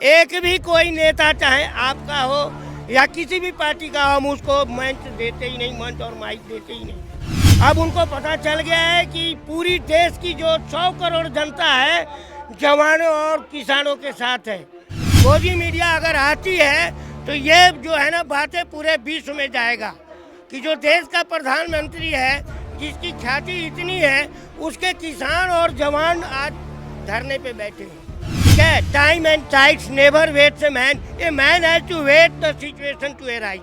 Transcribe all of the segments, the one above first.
एक भी कोई नेता चाहे आपका हो या किसी भी पार्टी का हो, हम उसको मंच देते ही नहीं, मंच और माइक देते ही नहीं। अब उनको पता चल गया है कि पूरी देश की जो 100 करोड़ जनता है जवानों और किसानों के साथ है। गोदी मीडिया अगर आती है तो ये जो है ना बातें पूरे विश्व में जाएगा कि जो देश का प्रधानमंत्री है, जिसकी ख्याति इतनी है, उसके किसान और जवान आज धरने पे बैठे हैं। ठीक है, time and tides never waits a man, a man has to wait the situation to arise.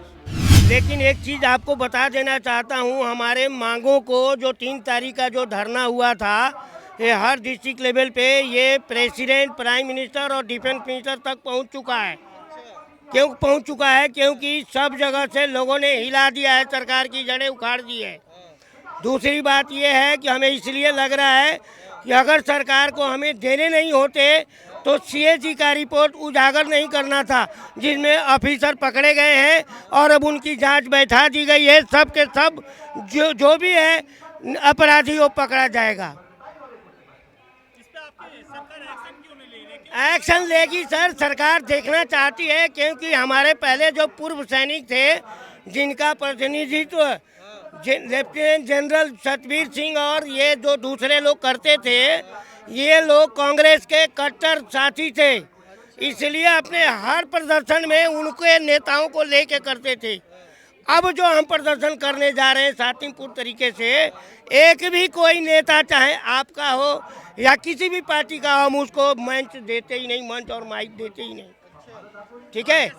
लेकिन एक चीज़ आपको बता देना चाहता हूँ, हमारे मांगों को जो 3 तारीख का जो धरना हुआ था, ये हर डिस्ट्रिक्ट लेवल पे ये प्रेसिडेंट, प्राइम मिनिस्टर और डिफेंस मिनिस्टर तक पहुँच चुका है। क्यों पहुँच चुका है? क्योंकि सब जगह से लोगों ने हिला दिया है, सरकार की जड़ें उखाड़ दी है। दूसरी बात ये है कि हमें इसलिए लग रहा है कि अगर सरकार को हमें देने नहीं होते तो CAG का रिपोर्ट उजागर नहीं करना था, जिसमें ऑफिसर पकड़े गए हैं और अब उनकी जांच बैठा दी गई है। सब के सब जो भी है अपराधी वो पकड़ा जाएगा। एक्शन लेगी सर, सरकार देखना चाहती है, क्योंकि हमारे पहले जो पूर्व सैनिक थे जिनका प्रतिनिधित्व लेफ्टिनेंट जनरल सतबीर सिंह और ये जो दूसरे लोग करते थे, ये लोग कांग्रेस के कट्टर साथी थे, इसलिए अपने हर प्रदर्शन में उनके नेताओं को लेके करते थे। अब जो हम प्रदर्शन करने जा रहे हैं शांतिपूर्ण तरीके से, एक भी कोई नेता चाहे आपका हो या किसी भी पार्टी का हो, हम उसको मंच देते ही नहीं, मंच और माइक देते ही नहीं। ठीक है,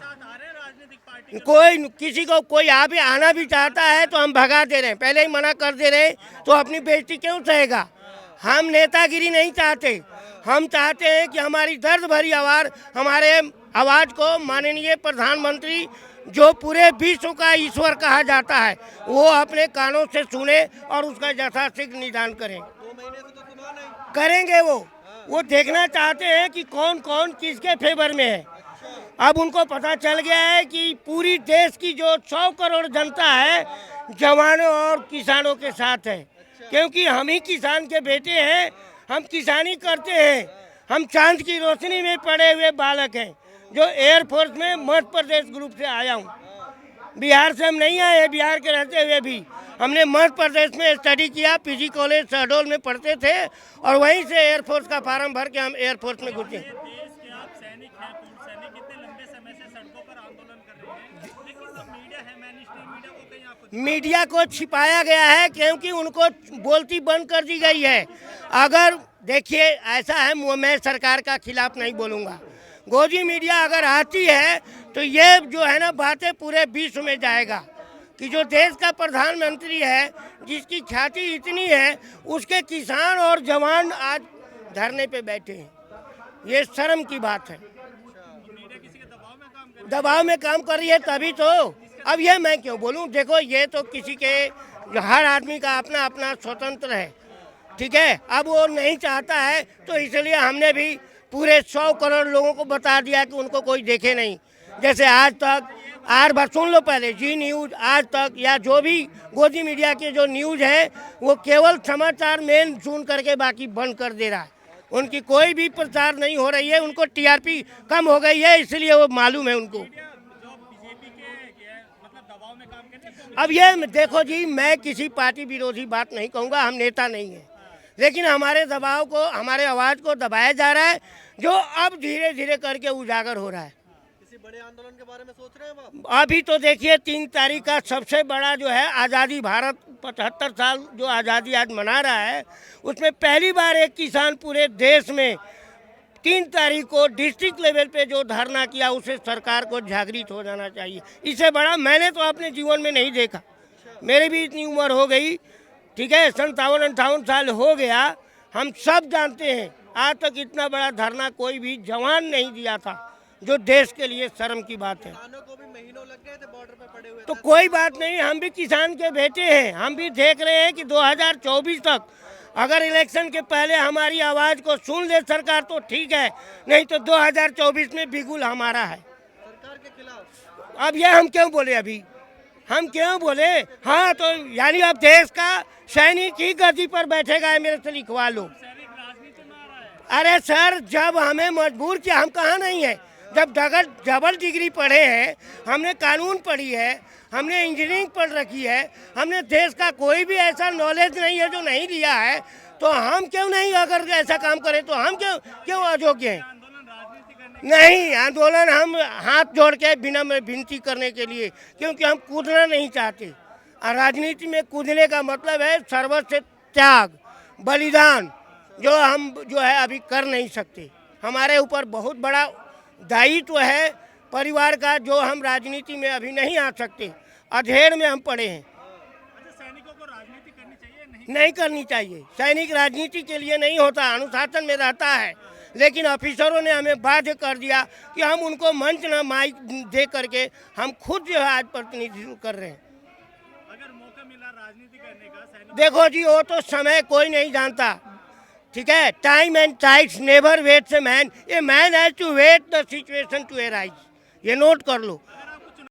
कोई किसी को कोई आना भी चाहता है तो हम भगा दे रहे हैं, पहले ही मना कर दे रहे हैं, तो अपनी बेइज्जती क्यों सहेगा? हम नेतागिरी नहीं चाहते, हम चाहते हैं कि हमारी दर्द भरी आवाज़, हमारे आवाज़ को माननीय प्रधानमंत्री, जो पूरे विश्व का ईश्वर कहा जाता है, वो अपने कानों से सुने और उसका यथाशीघ्र निदान करें। 2 महीने से तो सुना नहीं। करेंगे वो देखना चाहते हैं कि कौन कौन किसके फेवर में है। अब उनको पता चल गया है कि पूरी देश की जो 100 करोड़ जनता है जवानों और किसानों के साथ है, क्योंकि हम ही किसान के बेटे हैं, हम किसानी करते हैं। हम चांद की रोशनी में पड़े हुए बालक हैं, जो एयरफोर्स में मध्य प्रदेश ग्रुप से आया हूँ। बिहार से हम नहीं आए हैं, बिहार के रहते हुए भी हमने मध्य प्रदेश में स्टडी किया, PG कॉलेज शहडोल में पढ़ते थे और वहीं से एयरफोर्स का फार्म भर के हम एयरफोर्स में घुसे। मीडिया को छिपाया गया है क्योंकि उनको बोलती बंद कर दी गई है। अगर देखिए ऐसा है, मैं सरकार का खिलाफ नहीं बोलूँगा, गोदी मीडिया अगर आती है तो ये जो है ना बातें पूरे विश्व में जाएगा कि जो देश का प्रधानमंत्री है, जिसकी ख्याति इतनी है, उसके किसान और जवान आज धरने पे बैठे हैं। ये शर्म की बात है। दबाव में काम कर रही है तभी तो। अब ये मैं क्यों बोलूं? देखो, ये तो किसी के, हर आदमी का अपना अपना स्वतंत्र है। ठीक है, अब वो नहीं चाहता है तो इसलिए हमने भी पूरे 100 करोड़ लोगों को बता दिया कि उनको कोई देखे नहीं। जैसे आज तक, आर बार सुन लो पहले, जी न्यूज़, आज तक या जो भी गोदी मीडिया के जो न्यूज़ है, वो केवल समाचार मेन सुन करके बाकी बंद कर दे रहा है। उनकी कोई भी प्रचार नहीं हो रही है, उनको TRP कम हो गई है, इसलिए वो मालूम है उनको। अब ये देखो जी, मैं किसी पार्टी विरोधी बात नहीं कहूँगा, हम नेता नहीं हैं, लेकिन हमारे दबाव को, हमारे आवाज़ को दबाया जा रहा है, जो अब धीरे धीरे करके उजागर हो रहा है। किसी बड़े आंदोलन के बारे में सोच रहे हैं आप? अभी तो देखिए 3 तारीख का सबसे बड़ा जो है आज़ादी, भारत 75 साल जो आज़ादी आज मना रहा है, उसमें पहली बार एक किसान पूरे देश में 3 तारीख को डिस्ट्रिक्ट लेवल पे जो धरना किया, उसे सरकार को जागृत हो जाना चाहिए। इससे बड़ा मैंने तो अपने जीवन में नहीं देखा। मेरी भी इतनी उम्र हो गई, ठीक है, 57-58 साल हो गया। हम सब जानते हैं आज तक इतना बड़ा धरना कोई भी जवान नहीं दिया था, जो देश के लिए शर्म की बात है। किसानों को भी महीनों लग गए थे बॉर्डर पे पड़े हुए। तो कोई बात नहीं, हम भी किसान के बेटे हैं, हम भी देख रहे हैं कि 2024 तक अगर इलेक्शन के पहले हमारी आवाज़ को सुन ले सरकार तो ठीक है, नहीं तो 2024 में बिगुल हमारा है सरकार के खिलाफ। अब ये हम क्यों बोले? अभी हम क्यों बोले? हाँ, तो यानी अब देश का सैनिक ही गद्दी पर बैठेगा, मेरे से लिखवा लो। अरे सर, जब हमें मजबूर किया, हम कहाँ नहीं है, जब डबल डिग्री पढ़े हैं, हमने कानून पढ़ी है, हमने इंजीनियरिंग पढ़ रखी है, हमने देश का कोई भी ऐसा नॉलेज नहीं है जो नहीं लिया है, तो हम क्यों नहीं अगर ऐसा काम करें तो हम क्यों अयोग्य हैं? नहीं, आंदोलन हम हाथ जोड़ के विनम्र विनती करने के लिए, क्योंकि हम कूदना नहीं चाहते। और राजनीति में कूदने का मतलब है सर्वस्व त्याग, बलिदान, जो हम जो है अभी कर नहीं सकते। हमारे ऊपर बहुत बड़ा दायित्व है परिवार का, जो हम राजनीति में अभी नहीं आ सकते, अधेड़ में हम पड़े हैं। सैनिकों को राजनीति करनी चाहिए? नहीं करनी चाहिए। सैनिक राजनीति के लिए नहीं होता, अनुशासन में रहता है, लेकिन ऑफिसरों ने हमें बाध्य कर दिया कि हम उनको मंच न माइक दे करके हम खुद जो है आज प्रतिनिधित्व कर रहे हैं। अगर मौका मिला राजनीति करने का सैनिक देखो जी, वो तो समय कोई नहीं जानता, ठीक है। Time and tides never waits a man, a man has to wait the situation to arise, ये नोट कर लो।